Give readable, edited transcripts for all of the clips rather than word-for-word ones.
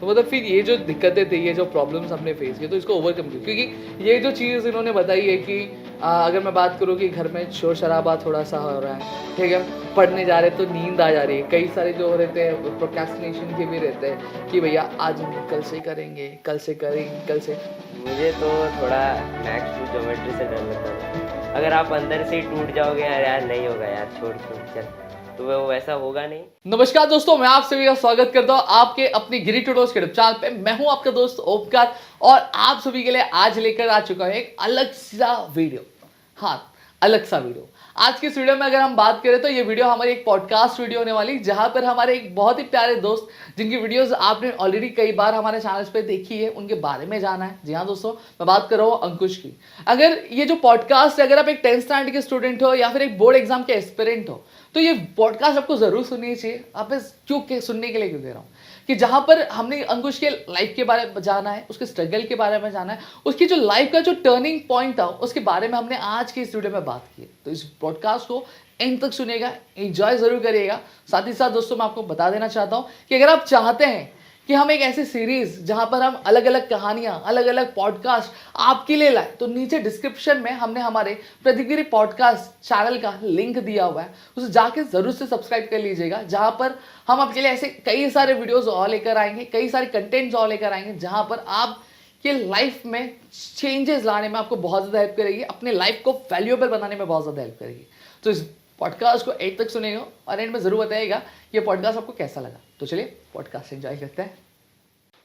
तो मतलब फिर ये जो दिक्कतें थी, ये जो प्रॉब्लम्स हमने फेस किए, तो इसको ओवरकम किया। क्योंकि ये जो चीज़ इन्होंने बताई है कि अगर मैं बात करूँ कि घर में शोर शराबा थोड़ा सा हो रहा है, ठीक है, पढ़ने जा रहे तो नींद आ जा रही है, कई सारे जो रहते हैं प्रोक्रेस्टिनेशन के भी रहते हैं कि भैया आज हम कल से करेंगे, कल से करेंगे, कल से। मुझे तो थोड़ा मैथ्स टू ज्योमेट्री से डर लगता था। अगर आप अंदर से ही टूट जाओगे यार नहीं होगा यार, छोड़ चल, तो वो वैसा होगा नहीं। नमस्कार दोस्तों, मैं आप सभी का स्वागत करता हूं आपके अपनी गिरी टूडोस के चैनल पे। मैं हूं आपका दोस्त ओमकार और आप सभी के लिए आज लेकर आ चुका हूं एक अलग सा वीडियो। हाँ, अलग सा वीडियो। आज की इस वीडियो में अगर हम बात करें तो ये वीडियो हमारी एक पॉडकास्ट वीडियो होने वाली, जहां पर हमारे एक बहुत ही प्यारे दोस्त जिनकी वीडियोस आपने ऑलरेडी कई बार हमारे चैनल पे देखी है, उनके बारे में जाना है। जी हाँ दोस्तों, मैं बात कर रहा हूँ अंकुश की। अगर ये जो पॉडकास्ट है, अगर आप एक 10th स्टैंडर्ड के स्टूडेंट हो या फिर एक बोर्ड एग्जाम के एस्पिरेंट हो, तो ये पॉडकास्ट आपको जरूर सुननी चाहिए। आप इस क्यों सुनने के लिए क्यों दे रहा हूँ कि जहां पर हमने अंकुश के लाइफ के बारे में जाना है, उसके स्ट्रगल के बारे में जाना है, उसकी जो लाइफ का जो टर्निंग पॉइंट था उसके बारे में हमने आज की इस वीडियो में बात की। तो इस पॉडकास्ट को एंड तक सुनिएगा, एंजॉय जरूर करिएगा। साथ ही साथ दोस्तों मैं आपको बता देना चाहता हूं कि अगर आप चाहते हैं कि हम एक ऐसी सीरीज जहां पर हम अलग अलग कहानियां, अलग अलग पॉडकास्ट आपके लिए लाए, तो नीचे डिस्क्रिप्शन में हमने हमारे प्रतिगिरी पॉडकास्ट चैनल का लिंक दिया हुआ है, उसे जाके जरूर से सब्सक्राइब कर लीजिएगा। जहां पर हम आपके लिए ऐसे कई सारे वीडियोस और लेकर आएंगे, कई सारे कंटेंट्स और लेकर आएंगे, जहां पर आप के लाइफ में चेंजेस लाने में आपको बहुत ज़्यादा हेल्प करेगी, अपने लाइफ को वैल्यूएबल बनाने में बहुत ज़्यादा हेल्प करेगी। तो इस पॉडकास्ट को एंड तक सुनेगा और एंड में ज़रूर बताइएगा ये पॉडकास्ट आपको कैसा लगा। तो चलिए पॉडकास्ट एंजॉय करते हैं।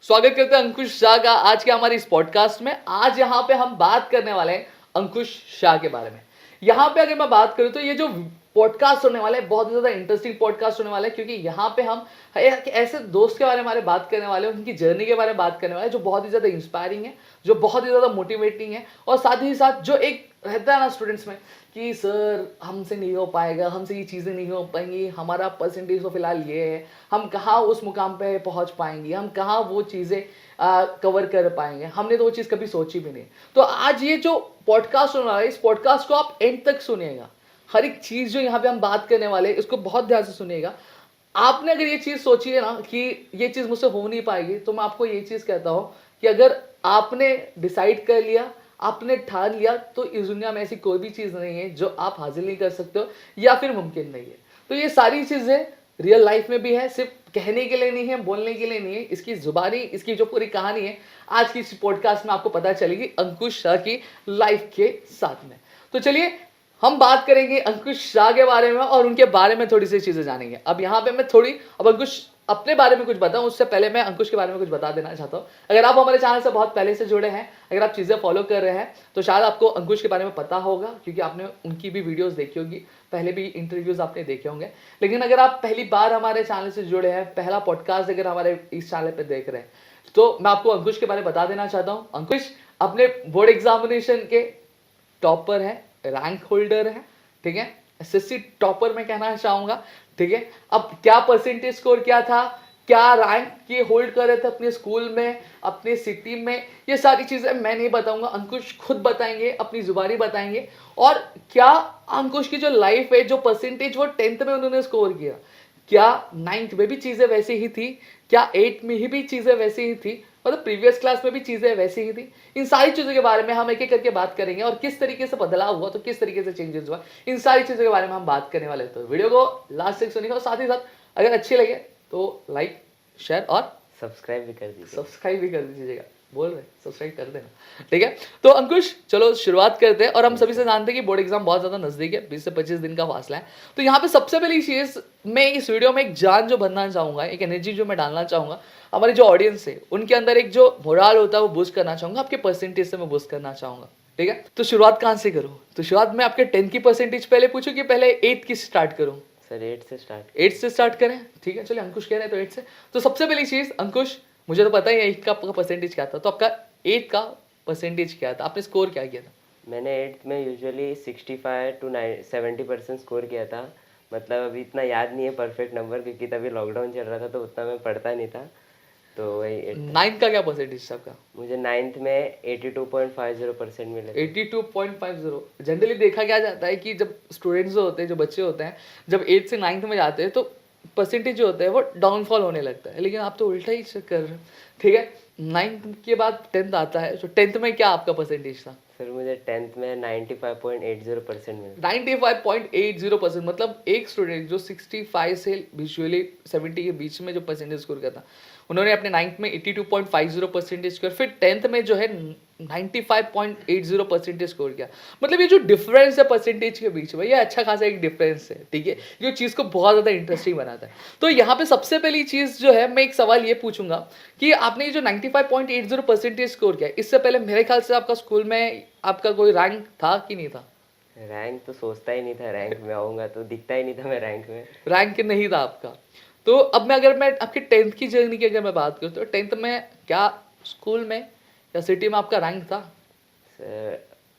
स्वागत करते हैं अंकुश शाह का आज के हमारे इस पॉडकास्ट में। आज यहाँ पे हम बात करने वाले हैं अंकुश शाह के बारे में। यहाँ पे अगर मैं बात करूँ तो ये जो पॉडकास्ट होने वाला है बहुत ज़्यादा इंटरेस्टिंग पॉडकास्ट होने वाला है, क्योंकि यहाँ पे हम एक ऐसे दोस्त के बारे में बात करने वाले हैं, उनकी जर्नी के बारे में बात करने वाले हैं जो बहुत ही ज़्यादा इंस्पायरिंग है, जो बहुत ही ज़्यादा मोटिवेटिंग है, और साथ ही साथ जो एक रहता है ना स्टूडेंट्स में कि सर हमसे नहीं हो पाएगा, हमसे ये चीज़ें नहीं हो पाएंगी, हमारा परसेंटेज तो फिलहाल ये है, हम कहाँ उस मुकाम पे पहुँच पाएंगे, हम कहाँ वो चीज़ें कवर कर पाएंगे, हमने तो वो चीज़ कभी सोची भी नहीं। तो आज ये जो पॉडकास्ट होने वाला है, इस पॉडकास्ट को आप एंड तक सुनिएगा। हर एक चीज़ जो यहाँ पे हम बात करने वाले हैं इसको बहुत ध्यान से सुनिएगा। आपने अगर ये चीज़ सोची है ना कि ये चीज़ मुझसे हो नहीं पाएगी, तो मैं आपको ये चीज़ कहता हूँ कि अगर आपने डिसाइड कर लिया, आपने ठान लिया, तो इस दुनिया में ऐसी कोई भी चीज़ नहीं है जो आप हासिल नहीं कर सकते हो या फिर मुमकिन नहीं है। तो ये सारी चीज़ें रियल लाइफ में भी है, सिर्फ कहने के लिए नहीं है, बोलने के लिए नहीं है। इसकी जुबानी, इसकी जो पूरी कहानी है आज की इस पॉडकास्ट में आपको पता चलेगी अंकुश शाह की लाइफ के साथ में। तो चलिए हम बात करेंगे अंकुश शाह के बारे में और उनके बारे में थोड़ी सी चीज़ें जानेंगे। अब यहाँ पे मैं थोड़ी अब अंकुश अपने बारे में कुछ बताऊं, उससे पहले मैं अंकुश के बारे में कुछ बता देना चाहता हूं। अगर आप हमारे चैनल से बहुत पहले से जुड़े हैं, अगर आप चीज़ें फॉलो कर रहे हैं, तो शायद आपको अंकुश के बारे में पता होगा, क्योंकि आपने उनकी भी वीडियोस देखी होगी, पहले भी इंटरव्यूज आपने देखे होंगे। लेकिन अगर आप पहली बार हमारे चैनल से जुड़े हैं, पहला पॉडकास्ट अगर हमारे इस चैनल पर देख रहे हैं, तो मैं आपको अंकुश के बारे में बता देना चाहता हूँ। अंकुश अपने बोर्ड एग्जामिनेशन के टॉपर है, रैंक होल्डर है, ठीक है, एसएससी टॉपर मैं कहना चाहूंगा, ठीक है। अब क्या परसेंटेज स्कोर क्या था, क्या रैंक ये होल्ड कर रहे थे अपने स्कूल में, अपने सिटी में, ये सारी चीजें मैं नहीं बताऊंगा, अंकुश खुद बताएंगे, अपनी जुबानी बताएंगे। और क्या अंकुश की जो लाइफ है, जो परसेंटेज वो 10th में उन्होंने स्कोर किया, क्या 9th में भी चीजें वैसी ही थी, क्या 8th में ही भी चीजें वैसी ही थी, मतलब प्रीवियस क्लास में भी चीजें वैसी ही थी। इन सारी चीजों के बारे में हम एक एक करके बात करेंगे और किस तरीके से बदलाव हुआ, तो किस तरीके से चेंजेस हुआ, इन सारी चीजों के बारे में हम बात करने वाले। तो वीडियो को लास्ट तक सुनिएगा और साथ ही साथ अगर अच्छी लगे तो लाइक, शेयर और सब्सक्राइब भी कर दीजिएगा। बोल रहे सब्सक्राइब कर देना, ठीक है। तो अंकुश चलो शुरुआत करते हैं। और हम सभी से जानते हैं कि बोर्ड एग्जाम बहुत ज्यादा नजदीक है, 20 से 25 दिन का फासला है। तो यहाँ पे सबसे पहली चीज मैं इस वीडियो में एक जान जो भरना चाहूंगा, एक एनर्जी जो मैं डालना चाहूंगा हमारे जो ऑडियंस है उनके अंदर, एक जो मोराल होता है वो बूस्ट करना चाहूंगा, आपके परसेंटेज से मैं बूस्ट करना चाहूंगा, ठीक है। तो शुरुआत कहाँ से करूँ? तो शुरुआत में आपके 10th की परसेंटेज पहले पूछूं कि पहले 8th की स्टार्ट करूँ? सर 8 से स्टार्ट करें, ठीक है। चलिए अंकुश कह रहे हैं तो 8 से। तो सबसे पहली चीज अंकुश, मुझे तो पता ही है 8 का परसेंटेज क्या था, तो आपका 8 का परसेंटेज क्या था, आपने स्कोर क्या किया था? मैंने 8th में यूजुअली 65 to 70% स्कोर किया था। मतलब अभी इतना याद नहीं है परफेक्ट नंबर, क्योंकि तभी लॉकडाउन चल रहा था तो उतना मैं पढ़ता नहीं था। तो वही 9th का क्या परसेंटेज था आपका? मुझे 9th में 82.50% मिले। 82.50। जनरली देखा क्या जाता है कि जब स्टूडेंट्स जो होते हैं, जो बच्चे होते हैं, जब 8 से 9th में जाते हैं तो परसेंटेज जो होता है वो डाउनफॉल होने लगता है, लेकिन आप तो उल्टा ही कर रहे हो। ठीक है, 9th के बाद 10th आता है, तो 10th में क्या आपका परसेंटेज था? सर मुझे 10th में 95.80% मिला। 95.80%, मतलब एक स्टूडेंट जो 65 से विजुअली 70 के बीच में जो परसेंटेज स्कोर करता, उन्होंने अपने 9th में 82.50 परसेंटेज स्कोर, फिर 10th में जो है 95.80 परसेंटेज स्कोर किया। मतलब ये जो डिफरेंस है परसेंटेज के बीच में, ये अच्छा खासा एक डिफरेंस है। ठीक है, जो चीज़ को बहुत ज़्यादा इंटरेस्टिंग बनाता है। तो यहाँ पे सबसे पहली चीज़ जो है, मैं एक सवाल ये पूछूंगा कि आपने ये जो 95.80 परसेंटेज स्कोर किया, इससे पहले मेरे ख्याल से आपका स्कूल में आपका कोई रैंक था कि नहीं था? रैंक तो सोचता ही नहीं था रैंक में आऊँगा, तो दिखता ही नहीं था मैं रैंक में। रैंक नहीं था आपका। तो अब अगर मैं आपके 10th की जर्नी की अगर मैं बात करूँ, तो 10th में क्या स्कूल में या सिटी में आपका रैंक था? सर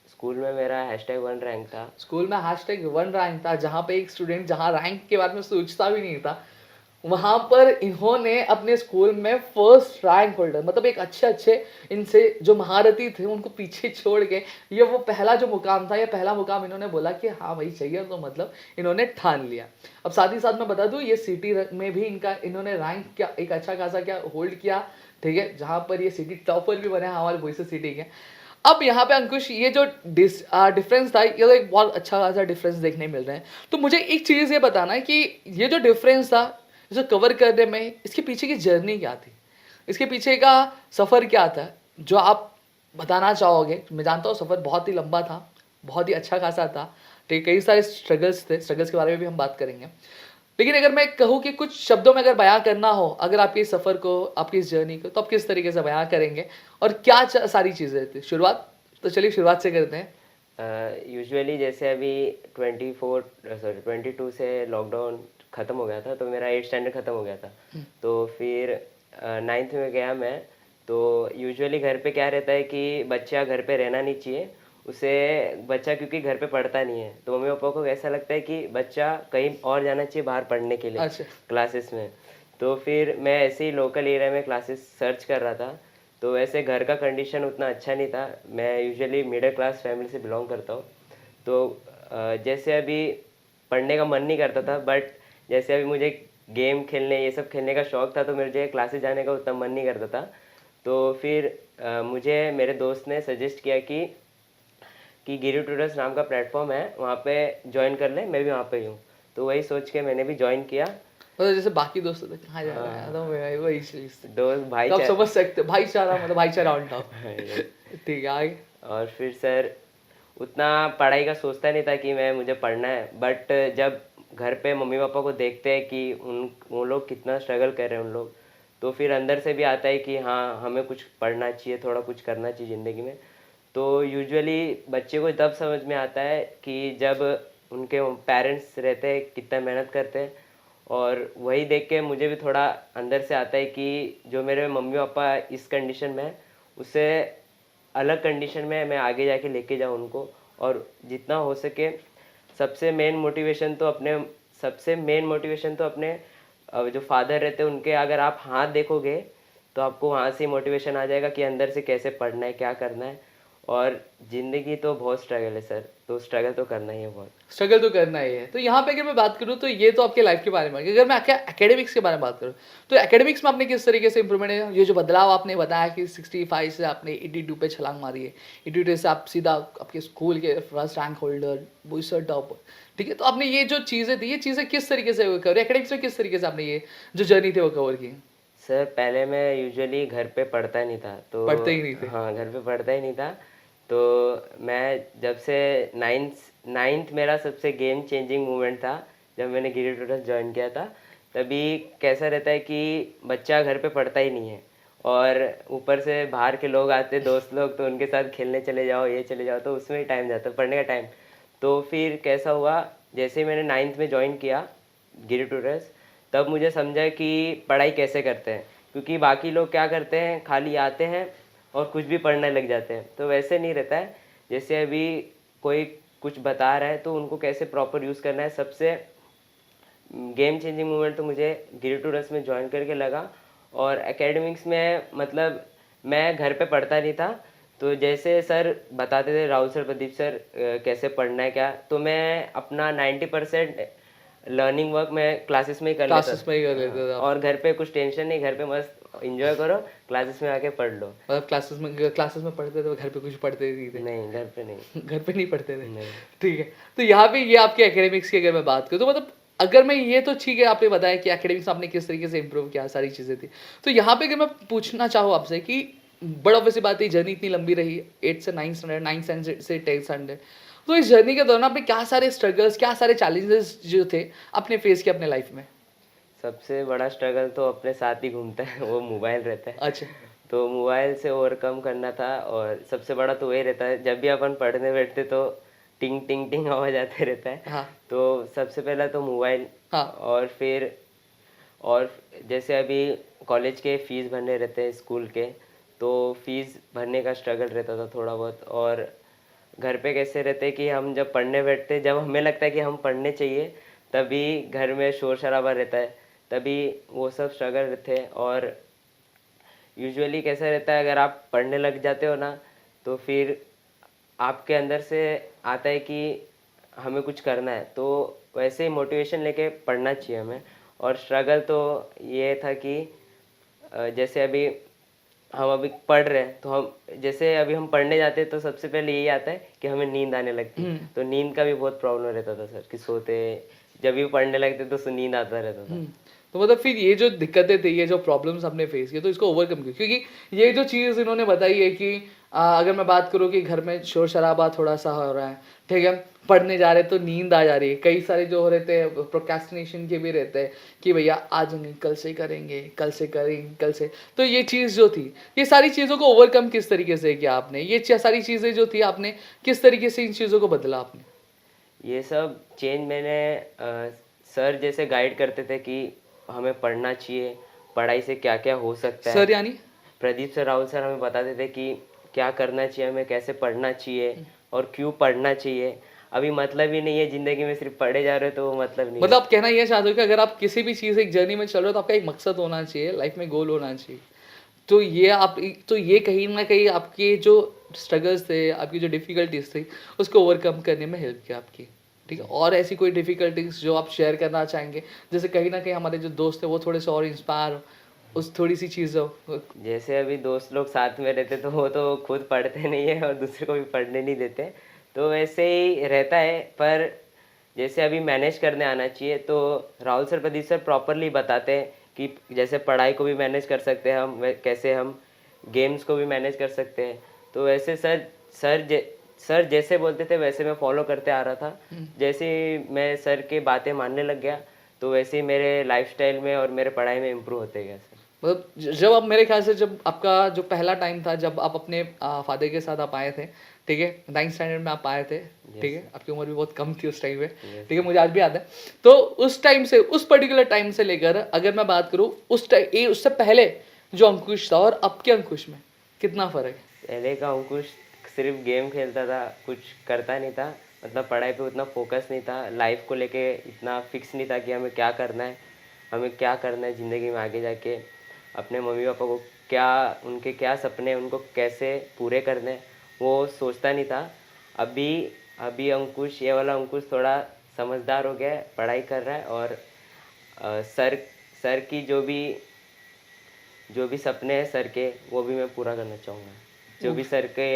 स्कूल में मेरा #1 रैंक था। स्कूल में #1 रैंक था, जहाँ पे एक स्टूडेंट जहाँ रैंक के बारे में सोचता भी नहीं था, वहाँ पर इन्होंने अपने स्कूल में फर्स्ट रैंक होल्डर, मतलब एक अच्छे इनसे जो महारथी थे उनको पीछे छोड़ के ये वो पहला जो मुकाम था, ये पहला मुकाम इन्होंने बोला कि हाँ भाई चाहिए, तो मतलब इन्होंने ठान लिया। अब साथ ही साथ मैं बता दूं, ये सिटी में भी इन्होंने रैंक क्या एक अच्छा खासा क्या होल्ड किया। ठीक है, जहाँ पर ये सिटी टॉपर भी बने हमारे बोईसर सिटी के। अब यहाँ पे अंकुश, ये जो डिफरेंस था, ये तो एक बहुत अच्छा खासा डिफरेंस देखने मिल रहा है। तो मुझे एक चीज़ ये बताना है कि ये जो डिफरेंस था, इसे कवर करने में इसके पीछे की जर्नी क्या थी, इसके पीछे का सफ़र क्या था जो आप बताना चाहोगे? मैं जानता हूँ सफ़र बहुत ही लंबा था, बहुत ही अच्छा खासा था। ठीक, कई सारे स्ट्रगल्स थे, स्ट्रगल्स के बारे में भी हम बात करेंगे। लेकिन अगर मैं कहूँ कि कुछ शब्दों में अगर बयां करना हो, अगर आपके इस सफ़र को, आपकी इस जर्नी को, तो आप किस तरीके से बयां करेंगे और क्या सारी चीज़ें थी? शुरुआत तो चलिए शुरुआत से करते हैं। यूजुअली जैसे अभी 22 से लॉकडाउन ख़त्म हो गया था, तो मेरा 8th स्टैंडर्ड ख़त्म हो गया था। तो फिर 9th में गया मैं। तो यूजुअली घर पे क्या रहता है कि बच्चा घर पे रहना नहीं चाहिए, उसे बच्चा क्योंकि घर पे पढ़ता नहीं है, तो मम्मी पापा को ऐसा लगता है कि बच्चा कहीं और जाना चाहिए बाहर पढ़ने के लिए, अच्छा। क्लासेस में। तो फिर मैं ऐसे ही लोकल एरिया में क्लासेस सर्च कर रहा था। तो वैसे घर का कंडीशन उतना अच्छा नहीं था, मैं यूजुअली मिडिल क्लास फैमिली से बिलोंग करता हूँ। तो जैसे अभी पढ़ने का मन नहीं करता था, बट जैसे अभी मुझे गेम खेलने, ये सब खेलने का शौक़ था, तो मुझे क्लासेस जाने का उतना मन नहीं करता था। तो फिर मुझे मेरे दोस्त ने सजेस्ट किया कि गिरी ट्यूटर्स नाम का प्लेटफॉर्म है, वहाँ पे ज्वाइन कर ले, मैं भी वहाँ पे ही हूँ। तो वही सोच के मैंने भी ज्वाइन किया। मतलब जैसे बाकी दोस्तों तक कहाँ जा रहा है, तो वही चीज़ दोस्त भाई तो आप समझ सकते हो, भाईचारा, मतलब भाईचारा ऑन टॉप। ठीक है, आगे। और फिर सर उतना पढ़ाई का सोचता नहीं था कि मुझे पढ़ना है, बट जब घर पे मम्मी पापा को देखते हैं कि वो लोग कितना स्ट्रगल कर रहे हैं उन लोग, तो फिर अंदर से भी आता है कि हाँ हमें कुछ पढ़ना चाहिए, थोड़ा कुछ करना चाहिए ज़िंदगी में। तो यूजुअली बच्चे को तब समझ में आता है कि जब उनके पेरेंट्स रहते हैं कितना मेहनत करते हैं, और वही देख के मुझे भी थोड़ा अंदर से आता है कि जो मेरे मम्मी पापा इस कंडीशन में है, उससे अलग कंडीशन में मैं आगे जाके लेके जाऊँ उनको। और जितना हो सके सबसे मेन मोटिवेशन तो अपने जो फादर रहते हैं उनके अगर आप हाथ देखोगे, तो आपको वहाँ से मोटिवेशन आ जाएगा कि अंदर से कैसे पढ़ना है, क्या करना है। और ज़िंदगी तो बहुत स्ट्रगल है सर, तो स्ट्रगल तो करना ही है, बहुत स्ट्रगल तो करना ही है। तो यहाँ पे अगर मैं बात करूँ, तो ये तो आपके लाइफ के बारे में। अगर मैं एकेडमिक्स के बारे में बात करूँ, तो एकेडमिक्स में आपने किस तरीके से इंप्रूवमेंट है? ये जो बदलाव आपने बताया कि 65 से आपने 82 पे छलांग मारी है, 82 से आप सीधा आपके स्कूल के first rank holder, Boisar topper. ठीक है, तो आपने ये जो चीज़ें थी, ये चीज़ें किस तरीके से कवर, एकेडमिक्स में किस तरीके से आपने ये जो जर्नी थी वो कवर की? सर पहले मैं यूजुअली घर पे पढ़ता नहीं था, तो पढ़ते ही नहीं थे? हाँ, घर पे पढ़ता ही नहीं था। तो मैं जब से नाइन्थ मेरा सबसे गेम चेंजिंग मोमेंट था, जब मैंने गिरी ट्यूटर्स ज्वाइन किया था। तभी कैसा रहता है कि बच्चा घर पे पढ़ता ही नहीं है, और ऊपर से बाहर के लोग आते, दोस्त लोग, तो उनके साथ खेलने चले जाओ, ये चले जाओ, तो उसमें ही टाइम जाता है, पढ़ने का टाइम। तो फिर कैसा हुआ, जैसे ही मैंने 9th में ज्वाइन किया गिरी ट्यूटर्स, तब मुझे समझा कि पढ़ाई कैसे करते हैं। क्योंकि बाकी लोग क्या करते हैं, खाली आते हैं और कुछ भी पढ़ने लग जाते हैं, तो वैसे नहीं रहता है। जैसे अभी कोई कुछ बता रहा है, तो उनको कैसे प्रॉपर यूज़ करना है, सबसे गेम चेंजिंग मोमेंट तो मुझे गिरी ट्यूटर्स में ज्वाइन करके लगा। और एकेडमिक्स में मतलब मैं घर पे पढ़ता नहीं था, तो जैसे सर बताते थे, राहुल सर, प्रदीप सर, कैसे पढ़ना है क्या, तो मैं अपना 90% लर्निंग वर्क मैं क्लासेस में ही कर क्लासेस में ही कर लेते थे हाँ, आप। और घर पे कुछ टेंशन नहीं, घर पे मस्त एंजॉय करो, क्लासेस में आके पढ़ लो। मतलब क्लासेस में पढ़ते थे, घर पे कुछ पढ़ते नहीं थे? नहीं, घर पे नहीं। घर पे नहीं पढ़ते थे। नहीं। ठीक है, तो यहाँ पे ये आपके एकेडमिक्स की अगर मैं बात करूँ तो मतलब अगर मैं ये तो ठीक है आपने बताया कि एकेडमिक्स आपने किस तरीके से इम्प्रूव किया, सारी चीज़ें थी। तो यहाँ पे अगर मैं पूछना चाहूँ आपसे कि बड़ा ऑब्वियसली बात है, जर्नी इतनी लंबी रही, 8 से 9 स्टैंडर्ड, 9 स्टैंडर्ड से 10 स्टैंडर्ड, तो इस जर्नी के दौरान आपने क्या सारे स्ट्रगल्स, क्या सारे चैलेंजेस जो थे आपने फेस किए अपने लाइफ में? सबसे बड़ा स्ट्रगल तो अपने साथ ही घूमता है, वो मोबाइल रहता है। अच्छा। तो मोबाइल से ओवरकम करना था, और सबसे बड़ा तो वही रहता है, जब भी अपन पढ़ने बैठते तो टिंग टिंग टिंग आवाज आते रहता है। हाँ। तो सबसे पहला तो मोबाइल, हाँ। और फिर और जैसे अभी कॉलेज के फीस भरने रहते हैं स्कूल के, तो फीस भरने का स्ट्रगल रहता था थोड़ा बहुत। और घर पे कैसे रहते कि हम जब पढ़ने बैठते, जब हमें लगता है कि हम पढ़ने चाहिए, तभी घर में शोर शराबा रहता है, तभी वो सब स्ट्रगल रहते हैं। और यूजुअली कैसा रहता है, अगर आप पढ़ने लग जाते हो ना, तो फिर आपके अंदर से आता है कि हमें कुछ करना है, तो वैसे ही मोटिवेशन लेके पढ़ना चाहिए हमें। और स्ट्रगल तो ये था कि जैसे अभी हम अभी पढ़ रहे हैं, तो हम जैसे अभी हम पढ़ने जाते हैं तो सबसे पहले यही आता है कि हमें नींद आने लगती है। तो नींद का भी बहुत प्रॉब्लम रहता था सर, कि सोते जब भी पढ़ने लगते तो नींद आता रहता था। तो मतलब फिर ये जो दिक्कतें थी, ये जो प्रॉब्लम्स हमने फेस किए, तो इसको ओवरकम किया, क्योंकि ये जो चीज़ इन्होंने बताई है कि अगर मैं बात करूँ कि घर में शोर शराबा थोड़ा सा हो रहा है, ठीक है, पढ़ने जा रहे तो नींद आ जा रही है, कई सारे जो रहते हैं प्रोक्रेस्टिनेशन के भी रहते हैं कि भैया आज नहीं, कल से करेंगे, कल से करेंगे, कल से। तो ये चीज़ जो थी, ये सारी चीज़ों को ओवरकम किस तरीके से किया आपने? ये सारी चीज़ें जो थी आपने किस तरीके से इन चीज़ों को बदला आपने? ये सब चेंज मैंने सर जैसे गाइड करते थे कि हमें पढ़ना चाहिए, पढ़ाई से क्या क्या हो सकता है। सर यानी? प्रदीप सर, राहुल सर हमें बताते थे कि क्या करना चाहिए हमें, कैसे पढ़ना चाहिए और क्यों पढ़ना चाहिए। अभी मतलब ही नहीं है ज़िंदगी में, सिर्फ पढ़े जा रहे हो तो वो मतलब नहीं है। मतलब आप कहना ये चाहते हो कि अगर आप किसी भी चीज़ एक जर्नी में चल रहे हो तो आपका एक मकसद होना चाहिए, लाइफ में गोल होना चाहिए। तो ये आप, तो ये कहीं ना कहीं आपके जो स्ट्रगल्स थे, आपकी जो डिफ़िकल्टीज थी, उसको ओवरकम करने में हेल्प किया आपकी। ठीक है, और ऐसी कोई डिफ़िकल्टीज जो आप शेयर करना चाहेंगे, जैसे कहीं ना कहीं हमारे जो दोस्त हैं वो थोड़े से और इंस्पायर हो, उस थोड़ी सी चीज़ हो? जैसे अभी दोस्त लोग साथ में रहते तो वो तो खुद पढ़ते नहीं है और दूसरे को भी पढ़ने नहीं देते, तो वैसे ही रहता है। पर जैसे अभी मैनेज करने आना चाहिए, तो Rahul sir, Pradeep sir properly बताते हैं कि जैसे पढ़ाई को भी मैनेज कर सकते हैं हम, कैसे हम गेम्स को भी मैनेज कर सकते हैं। तो वैसे सर जैसे बोलते थे वैसे मैं फॉलो करते आ रहा था। जैसे ही मैं सर की बातें मानने लग गया, तो वैसे ही मेरे लाइफस्टाइल में और मेरे पढ़ाई में इम्प्रूव होते गया सर। मतलब जब आप, मेरे ख्याल से जब आपका जो पहला टाइम था, जब आप अपने फादर के साथ आप आए थे, ठीक है, 9th स्टैंडर्ड में आप आए थे, ठीक है, आपकी उम्र भी बहुत कम थी उस टाइम में, ठीक है, मुझे आज भी याद है। तो उस टाइम से, उस पर्टिकुलर टाइम से लेकर अगर मैं बात करूँ उस टाइम, उससे पहले जो अंकुश था और अब के अंकुश में कितना फ़र्क है? पहले का अंकुश सिर्फ गेम खेलता था, कुछ करता नहीं था, मतलब पढ़ाई पे उतना फोकस नहीं था, लाइफ को लेके इतना फिक्स नहीं था कि हमें क्या करना है, हमें क्या करना है ज़िंदगी में आगे जाके, अपने मम्मी पापा को क्या, उनके क्या सपने हैं, उनको कैसे पूरे करने हैं, वो सोचता नहीं था। अभी अभी अंकुश, ये वाला अंकुश थोड़ा समझदार हो गया है, पढ़ाई कर रहा है, और सर की जो भी सपने हैं सर के, वो भी मैं पूरा करना चाहूँगा। जो भी सर के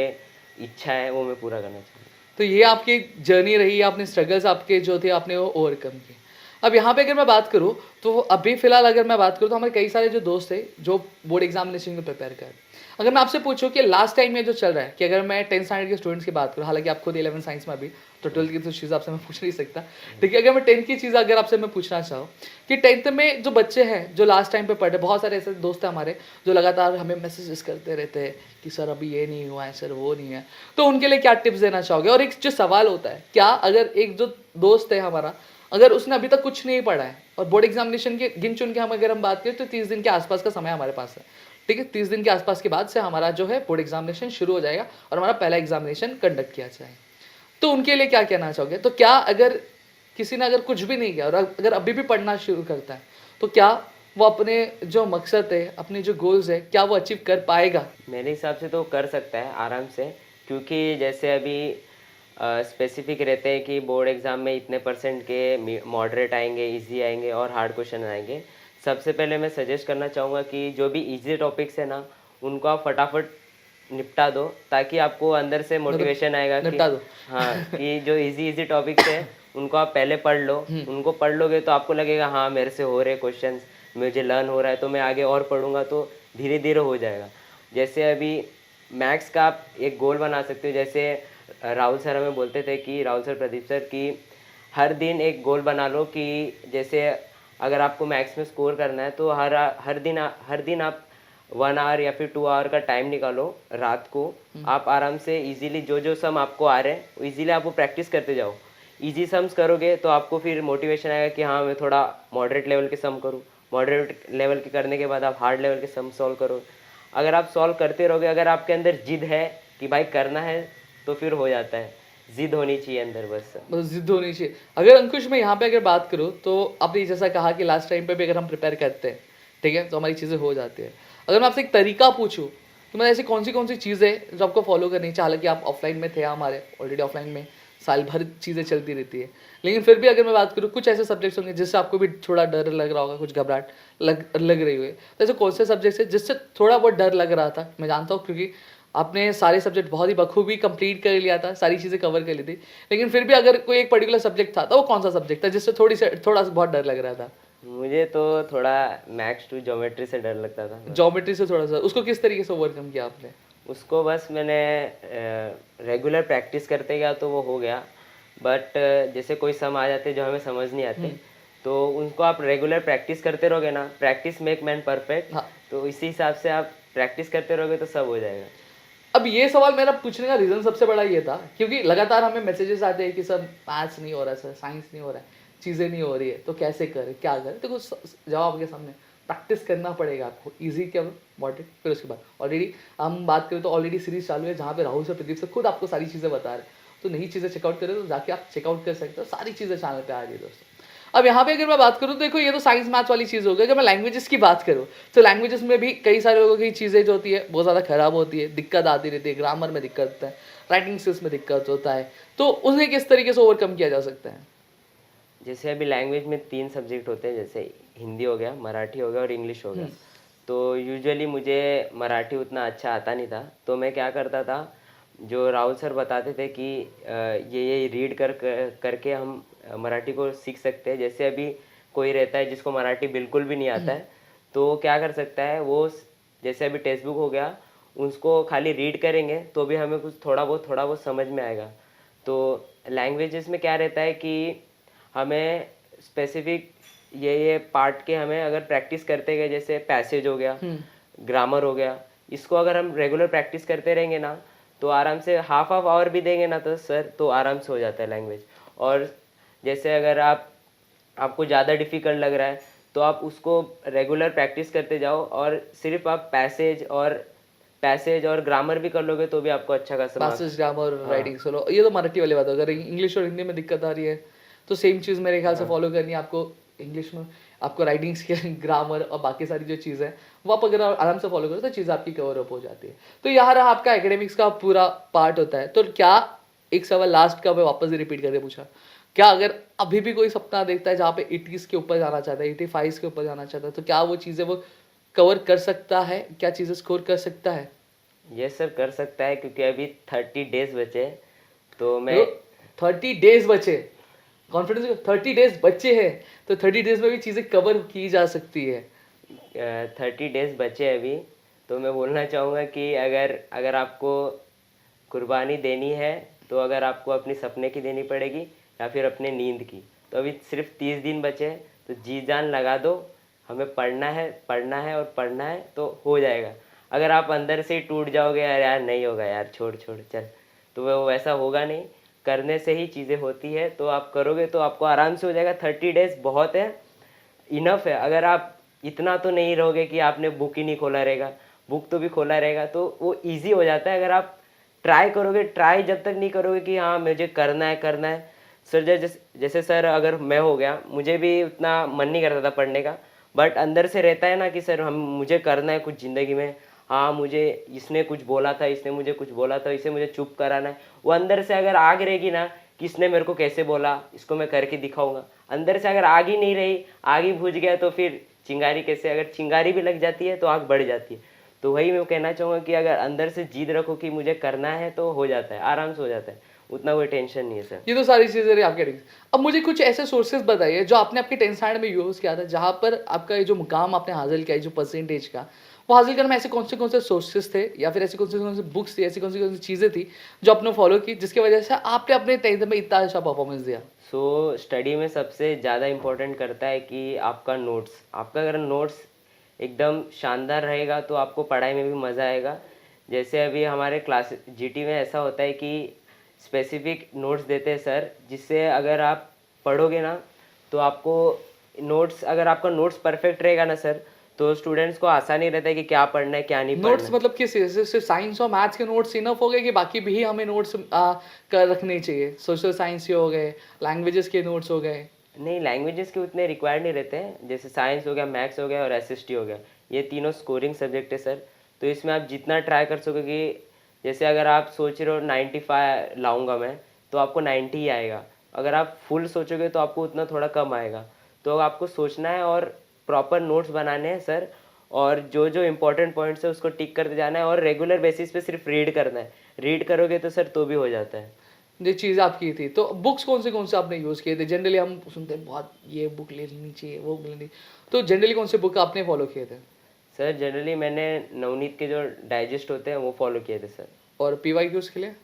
इच्छा है वो मैं पूरा करना चाहूँगा। तो ये आपकी जर्नी रही, आपने स्ट्रगल्स आपके जो थे आपने वो ओवरकम किए। अब यहाँ पे अगर मैं बात करूँ तो अभी फ़िलहाल अगर मैं बात करूँ तो हमारे कई सारे जो दोस्त थे जो बोर्ड एग्जामिनेशन को प्रिपेयर कर रहे हैं। अगर मैं आपसे पूछूँ कि लास्ट टाइम में जो चल रहा है, कि अगर मैं 10th स्टैंडर्ड के स्टूडेंट्स की बात करूँ, हालांकि आप खुद 11 साइंस में अभी, तो 12th की तो चीज़ आपसे मैं पूछ नहीं सकता, ठीक है, अगर मैं 10th की चीज़ अगर आपसे मैं पूछना चाहूँ कि 10th में जो बच्चे हैं जो लास्ट टाइम पे पढ़े, बहुत सारे ऐसे दोस्त हैं हमारे जो लगातार हमें मैसेजेस करते रहते हैं कि सर अभी ये नहीं हुआ है, सर वो नहीं है, तो उनके लिए क्या टिप्स देना चाहोगे? और एक जो सवाल होता है, क्या अगर एक जो दोस्त है हमारा, अगर उसने अभी तक कुछ नहीं पढ़ा है और बोर्ड एग्जामिनेशन के गिन चुन के हम अगर हम बात करें तो 30 दिन के आसपास का समय हमारे पास है, ठीक है, 30 दिन के आसपास के बाद से हमारा जो है बोर्ड एग्जामिनेशन शुरू हो जाएगा और हमारा पहला एग्जामिनेशन कंडक्ट किया जाएगा, तो उनके लिए क्या कहना चाहोगे? तो क्या अगर किसी ने अगर कुछ भी नहीं किया और अगर अभी भी पढ़ना शुरू करता है, तो क्या वो अपने जो मकसद है, अपने जो गोल्स है, क्या वो अचीव कर पाएगा? मेरे हिसाब से तो कर सकता है आराम से, क्योंकि जैसे अभी स्पेसिफिक रहते हैं कि बोर्ड एग्ज़ाम में इतने परसेंट के मॉडरेट आएंगे, इजी आएंगे और हार्ड क्वेश्चन आएंगे। सबसे पहले मैं सजेस्ट करना चाहूँगा कि जो भी इजी टॉपिक्स है ना, उनको आप फटाफट निपटा दो, ताकि आपको अंदर से मोटिवेशन आएगा कि निपटा दो। हाँ, कि जो इजी टॉपिक्स है उनको आप पहले पढ़ लो। उनको पढ़ लोगे तो आपको लगेगा हाँ मेरे से हो रहे क्वेश्चंस, मुझे लर्न हो रहा है, तो मैं आगे और पढ़ूंगा तो धीरे धीरे हो जाएगा। जैसे अभी मैथ्स का आप एक गोल बना सकते हो। जैसे राहुल सर हमें बोलते थे कि राहुल सर, प्रदीप सर, कि हर दिन एक गोल बना लो कि जैसे अगर आपको मैथ्स में स्कोर करना है तो हर दिन आप 1 आवर या फिर 2 आवर का टाइम निकालो रात को। आप आराम से इजीली जो जो सम आपको आ रहे हैं इजीली आप वो प्रैक्टिस करते जाओ। इजी सम्स करोगे तो आपको फिर मोटिवेशन आएगा कि हाँ मैं थोड़ा मॉडरेट लेवल के सम करूँ। मॉडरेट लेवल के करने के बाद आप हार्ड लेवल के सम सॉल्व करो। अगर आप सॉल्व करते रहोगे, अगर आपके अंदर जिद है कि भाई करना है, तो फिर हो जाता है। जिद होनी चाहिए अंदर बस। मतलब जिद होनी चाहिए। अगर अंकुश मैं यहाँ पे अगर बात करूँ तो आपने जैसा कहा कि लास्ट टाइम पे भी अगर हम प्रिपेयर करते हैं, ठीक है, तो हमारी चीज़ें हो जाती है। अगर मैं आपसे एक तरीका पूछूँ तो मतलब ऐसी कौन सी चीज़ें जो आपको फॉलो करनी चाहिए? हालांकि आप ऑफलाइन में थे, हमारे ऑलरेडी ऑफलाइन में साल भर चीज़ें चलती रहती है, लेकिन फिर भी अगर मैं बात करूँ कुछ ऐसे सब्जेक्ट्स होंगे जिससे आपको भी थोड़ा डर लग रहा होगा, कुछ घबराहट लग रही हुई, तो ऐसे कौन से सब्जेक्ट्स है जिससे थोड़ा बहुत डर लग रहा था? मैं जानता हूँ क्योंकि आपने सारे सब्जेक्ट बहुत ही बखूबी कंप्लीट कर लिया था, सारी चीज़ें कवर कर ली थी, लेकिन फिर भी अगर कोई एक पर्टिकुलर सब्जेक्ट था तो वो कौन सा सब्जेक्ट था जिससे थोड़ा सा बहुत डर लग रहा था? मुझे तो थोड़ा मैथ्स टू ज्योमेट्री से डर लगता था। ज्योमेट्री से थोड़ा सा, उसको किस तरीके से ओवरकम किया आपने? उसको बस मैंने रेगुलर प्रैक्टिस करते गया तो वो हो गया। बट जैसे कोई सम आ जाते जो हमें समझ नहीं आते, तो उनको आप रेगुलर प्रैक्टिस करते रहोगे ना, प्रैक्टिस मेक मैन परफेक्ट। हाँ। तो इसी हिसाब से आप प्रैक्टिस करते रहोगे तो सब हो जाएगा। अब ये सवाल मेरा पूछने का रीज़न सबसे बड़ा ये था क्योंकि लगातार हमें मैसेजेस आते हैं कि सर मैथ्स नहीं हो रहा है, सर साइंस नहीं हो रहा है, चीज़ें नहीं हो रही है, तो कैसे करें, क्या करें? तो कुछ जवाब के सामने प्रैक्टिस करना पड़ेगा आपको, ईजी क्या मॉडरेट, फिर उसके बाद ऑलरेडी हम बात करें तो ऑलरेडी सीरीज चालू है जहाँ पे राहुल से, प्रदीप से खुद आपको सारी चीज़ें बता रहे हैं। तो नई चीज़ें चेकआउट करें तो जाके आप चेकआउट कर सकते हो, सारी चीज़ें चैनल पे आ रही है दोस्तों। अब यहाँ पे अगर मैं बात करूँ तो देखो ये तो साइंस मैथ्स वाली चीज़ हो गई। अगर मैं लैंग्वेजेस की बात करूँ तो लैंग्वेजेस में भी कई सारे लोगों की चीज़ें जो होती है बहुत ज़्यादा ख़राब होती है, दिक्कत आती रहती है, ग्रामर में दिक्कत होता है, राइटिंग स्किल्स में दिक्कत होता है, तो उन्हें किस तरीके से ओवरकम किया जा सकता है? जैसे अभी लैंग्वेज में 3 सब्जेक्ट होते हैं, जैसे हिंदी हो गया, मराठी हो गया और इंग्लिश हो गया। तो यूजुअली मुझे मराठी उतना अच्छा आता नहीं था, तो मैं क्या करता था, जो राहुल सर बताते थे कि ये रीड करके हम मराठी को सीख सकते हैं। जैसे अभी कोई रहता है जिसको मराठी बिल्कुल भी नहीं आता है, तो क्या कर सकता है वो, जैसे अभी टेक्स्ट बुक हो गया, उसको खाली रीड करेंगे तो भी हमें कुछ थोड़ा बहुत समझ में आएगा। तो लैंग्वेजेस में क्या रहता है कि हमें स्पेसिफिक ये पार्ट के हमें अगर प्रैक्टिस करते गए, जैसे पैसेज हो गया, ग्रामर हो गया, इसको अगर हम रेगुलर प्रैक्टिस करते रहेंगे ना, तो आराम से हाफ आवर भी देंगे ना तो सर, तो आराम से हो जाता है लैंग्वेज। और जैसे अगर आपको ज़्यादा डिफ़िकल्ट लग रहा है तो आप उसको रेगुलर प्रैक्टिस करते जाओ, और सिर्फ आप पैसेज और ग्रामर भी कर लोगे तो भी आपको अच्छा खासा पैसेज, ग्रामर, राइटिंग, चलो ये तो मराठी वाली बात है। अगर इंग्लिश और हिंदी में दिक्कत आ रही है तो सेम चीज़ मेरे ख्याल से फॉलो करनी है आपको। इंग्लिश में आपको राइटिंग स्किल, ग्रामर और बाकी सारी जो चीज़ें हैं वो आप अगर आराम से फॉलो करो तो चीज़ आपकी कवर अप हो जाती है। तो यहाँ रहा आपका एकेडमिक्स का पूरा पार्ट होता है। तो क्या, एक सवाल लास्ट का मैं वापस रिपीट करके पूछा, क्या अगर अभी भी कोई सपना देखता है जहाँ पे 80s के ऊपर जाना चाहता है, 85 के ऊपर जाना चाहता है, तो क्या वो चीज़ें वो कवर कर सकता है? क्या चीज़ें स्कोर कर सकता है? ये सब कर सकता है, क्योंकि अभी 30 डेज बचे हैं। तो मैं 30 डेज बचे, कॉन्फिडेंस 30 डेज बचे हैं, तो 30 डेज में भी चीज़ें कवर की जा सकती है। 30 डेज बचे हैं अभी। तो मैं बोलना चाहूँगा कि अगर आपको कुर्बानी देनी है तो अगर आपको अपने सपने की देनी पड़ेगी या फिर अपने नींद की। तो अभी सिर्फ 30 दिन बचे हैं, तो जी जान लगा दो। हमें पढ़ना है और पढ़ना है तो हो जाएगा। अगर आप अंदर से ही टूट जाओगे, यार यार नहीं होगा यार, छोड़ चल, तो वो वैसा होगा नहीं। करने से ही चीज़ें होती है, तो आप करोगे तो आपको आराम से हो जाएगा। 30 डेज बहुत है, इनफ है। अगर आप इतना तो नहीं रहोगे कि आपने बुक ही नहीं खोला रहेगा, बुक तो भी खोला रहेगा, तो वो ईजी हो जाता है। अगर आप ट्राई करोगे, ट्राई जब तक नहीं करोगे कि हाँ मुझे करना है सर, जैसे सर, अगर मैं हो गया, मुझे भी उतना मन नहीं करता था पढ़ने का, बट अंदर से रहता है ना कि सर मुझे करना है कुछ ज़िंदगी में, हाँ मुझे इसने कुछ बोला था, इसने मुझे कुछ बोला था, इसे मुझे चुप कराना है, वो अंदर से अगर आग रहेगी ना कि इसने मेरे को कैसे बोला, इसको मैं करके दिखाऊंगा, अंदर से अगर आग ही नहीं रही, आग ही बुझ गया तो फिर चिंगारी कैसे, अगर चिंगारी भी लग जाती है तो आग बढ़ जाती है। तो वही मैं कहना चाहूँगा कि अगर अंदर से जिद रखो कि मुझे करना है तो हो जाता है, आराम से हो जाता है, उतना कोई टेंशन नहीं है सर। ये तो सारी चीजें रही आपके टिप्स। अब मुझे कुछ ऐसे सोर्सेज बताइए जो आपने आपके 10th स्टैंडर्ड में यूज किया था, जहाँ पर आपका ये जो मुकाम आपने हासिल किया है, जो परसेंटेज का, वो हासिल करने में ऐसे कौन से सोर्सेज थे, या फिर ऐसी कौन से बुक्स थी, ऐसी कौन सी चीज़ें थी जो आपने फॉलो की, जिसकी वजह से आपने अपने 10th में इतना अच्छा परफॉर्मेंस दिया? सो स्टडी में सबसे ज़्यादा इम्पोर्टेंट करता है कि आपका नोट्स, आपका अगर नोट्स एकदम शानदार रहेगा तो आपको पढ़ाई में भी मज़ा आएगा। जैसे अभी हमारे क्लास जीटी में ऐसा होता है कि स्पेसिफिक नोट्स देते हैं सर, जिससे अगर आप पढ़ोगे ना तो आपको नोट्स, अगर आपका नोट्स परफेक्ट रहेगा ना सर, तो स्टूडेंट्स को आसानी रहता है कि क्या पढ़ना है क्या नहीं पढ़ना नोट्स है। मतलब किस चीज़ से? सिर्फ साइंस और मैथ्स के नोट्स इनफ हो गए कि बाकी भी हमें नोट्स कर रखने चाहिए? सोशल साइंस के हो गए, लैंग्वेजेस के नोट्स हो गए? नहीं, लैंग्वेजेस के उतने रिक्वायर्ड नहीं रहते हैं, जैसे साइंस हो गया, मैथ्स हो गया और एसएसटी हो गया, ये तीनों स्कोरिंग सब्जेक्ट है सर। तो इसमें आप जितना ट्राई कर सकोगे, जैसे अगर आप सोच रहे हो 95 लाऊंगा मैं, तो आपको 90 ही आएगा। अगर आप फुल सोचोगे तो आपको उतना थोड़ा कम आएगा। तो आपको सोचना है और प्रॉपर नोट्स बनाने हैं सर, और जो जो इम्पोर्टेंट पॉइंट्स है उसको टिक करते जाना है, और रेगुलर बेसिस पे सिर्फ रीड करना है। रीड करोगे तो सर तो भी हो जाता है। ये चीज़ आपकी थी। तो बुक्स कौन से आपने यूज़ किए थे? जनरली हम सुनते हैं बहुत, ये बुक ले लेनी चाहिए, वो बुक लेनी, तो जनरली कौन से बुक आपने फॉलो किए थे? सर जनरली मैंने नवनीत के जो डाइजेस्ट होते हैं वो फॉलो किए थे सर। और पीवाईक्यूज़ के लिए?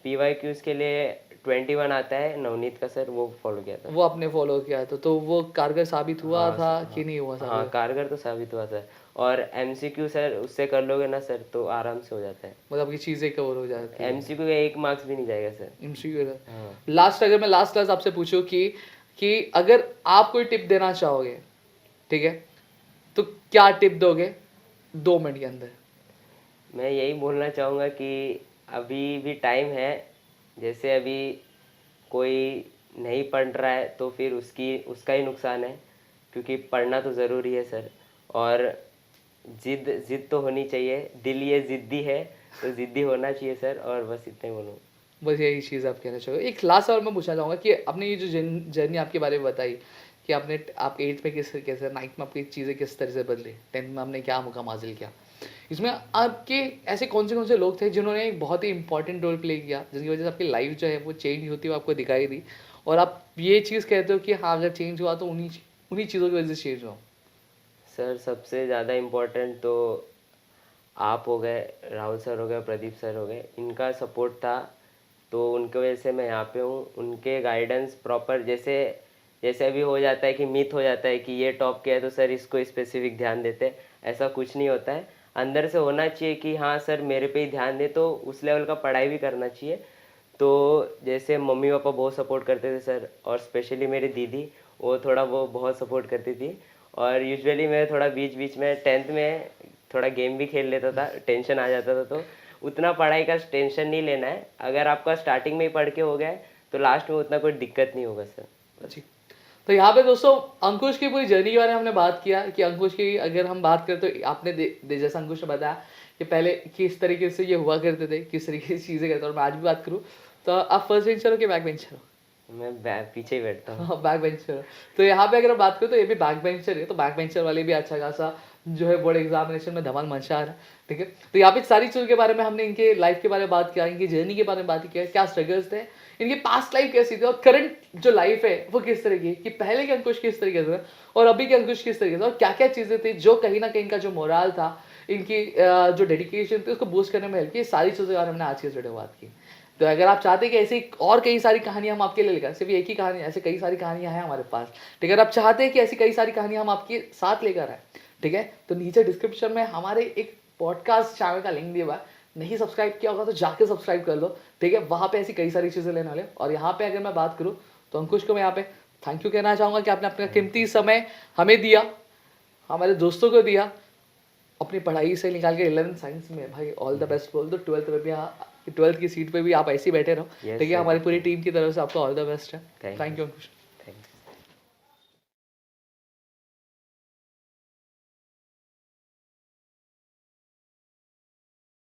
पीवाईक्यूज़ के लिए 21 आता है नवनीत का सर, वो फॉलो किया था। वो आपने फॉलो किया था, तो वो कारगर साबित हुआ हाँ था हाँ, कि नहीं हुआ हाँ साबित? कारगर तो साबित हुआ सर। और एमसीक्यू सर उससे कर लोगे ना सर तो आराम से हो जाता है। मतलब आपकी चीज़ें कवर हो जाती है? एमसीक्यू का 1 मार्क्स भी नहीं जाएगा सर। एमसीक्यू का हाँ लास्ट, अगर मैं लास्ट क्लास आपसे पूछूं कि अगर आप कोई टिप देना चाहोगे, ठीक है, तो क्या टिप दोगे 2 मिनट के अंदर? मैं यही बोलना चाहूँगा कि अभी भी टाइम है। जैसे अभी कोई नहीं पढ़ रहा है तो फिर उसका ही नुकसान है, क्योंकि पढ़ना तो ज़रूरी है सर। और जिद तो होनी चाहिए, दिल ये ज़िद्दी है तो ज़िद्दी होना चाहिए सर, और बस इतना ही बोलूँ। बस यही चीज़ आप कहना चाहोगे। एक लास्ट सवाल मैं पूछना चाहूँगा कि आपने ये जो जर्नी आपके बारे में बताई कि आप 8th में किस तरीके से, 9th में आपकी चीज़ें किस तरह से बदली, 10th में आपने क्या मुकाम हासिल किया, इसमें आपके ऐसे कौन से लोग थे जिन्होंने एक बहुत ही इंपॉर्टेंट रोल प्ले किया, जिसकी वजह से आपकी लाइफ जो है वो चेंज होती हुई आपको दिखाई दी, और आप ये चीज़ कहते हो कि हाँ, अगर चेंज हुआ तो उन्हीं चीज़ों की वजह से चेंज हुआ? सर सबसे ज़्यादा इम्पोर्टेंट तो आप हो गए, राहुल सर हो गए, प्रदीप सर हो गए, इनका सपोर्ट था, तो उनकी वजह से मैं यहाँ पे हूँ। उनके गाइडेंस प्रॉपर, जैसे जैसे अभी हो जाता है कि मिथ हो जाता है कि ये टॉप किया है तो सर इसको स्पेसिफिक ध्यान देते हैं, ऐसा कुछ नहीं होता है। अंदर से होना चाहिए कि हाँ सर मेरे पे ही ध्यान दे, तो उस लेवल का पढ़ाई भी करना चाहिए। तो जैसे मम्मी पापा बहुत सपोर्ट करते थे सर, और स्पेशली मेरी दीदी, वो बहुत सपोर्ट करती थी। और यूजुअली मैं थोड़ा बीच बीच में 10th में थोड़ा गेम भी खेल लेता था, टेंशन आ जाता था, तो उतना पढ़ाई का टेंशन नहीं लेना है। अगर आपका स्टार्टिंग में ही पढ़ के हो गया है तो लास्ट में उतना कोई दिक्कत नहीं होगा सर। जी। तो यहाँ पे दोस्तों अंकुश की पूरी जर्नी के बारे में हमने बात किया कि अंकुश की अगर हम बात करें तो आपने जैसा अंकुश ने बताया कि पहले किस तरीके से ये हुआ करते थे, किस तरीके से चीज़ें करते थे, और मैं आज भी बात करूँ तो आप फर्स्ट बेंचर हो कि बैक बेंचर हो? मैं पीछे ही बैठता हूँ। हाँ, बैक बेंचर। तो यहाँ पे अगर हम बात करें तो ये भी बैक बेंचर है, तो बैक बेंचर वाले भी अच्छा खासा जो है बोर्ड एग्जामिनेशन में धमाल मचा रहा है, ठीक है। तो यहाँ पे सारी चीज़ों के बारे में हमने इनके लाइफ के बारे में बात किया, इनकी जर्नी के बारे में बात किया, क्या स्ट्रगल्स थे, इनकी पास्ट लाइफ कैसी थी, और करंट जो लाइफ है वो किस तरह की, कि पहले के अंकुश किस तरीके से और अभी के अंकुश किस तरीके से, और क्या क्या चीज़ें थी जो कहीं ना कहीं इनका जो मोरल था, इनकी जो डेडिकेशन थी उसको बूस्ट करने में हेल्प की। सारी चीज़ों के बारे में हमने आज की इस वीडियो में बात की। तो अगर आप चाहते हैं कि ऐसी और कई सारी कहानियां हम आपके लिए लेकर, सिर्फ एक ही कहानी, ऐसे कई सारी कहानियां हैं हमारे पास, ठीक है, अगर आप चाहते हैं कि ऐसी कई सारी कहानियां हम आपके साथ लेकर आए, ठीक है, तो नीचे डिस्क्रिप्शन में हमारे एक पॉडकास्ट चैनल का लिंक दिया हुआ है, नहीं सब्सक्राइब किया होगा तो जाके सब्सक्राइब कर लो, ठीक है, वहाँ पे ऐसी कई सारी चीज़ें लेने वाले। और यहाँ पे अगर मैं बात करूँ तो अंकुश को मैं यहाँ पे थैंक यू कहना चाहूँगा कि आपने अपना कीमती समय हमें दिया, हमारे दोस्तों को दिया, अपनी पढ़ाई से निकाल के 11th साइंस में भाई ऑल द बेस्ट बोल दो। 12th में भी 12th की सीट पे भी आप ऐसे ही बैठे रहो, Yes, ठीक है, sir. हमारी पूरी टीम की तरफ से आपको ऑल द बेस्ट है। Thank thank you Ankush.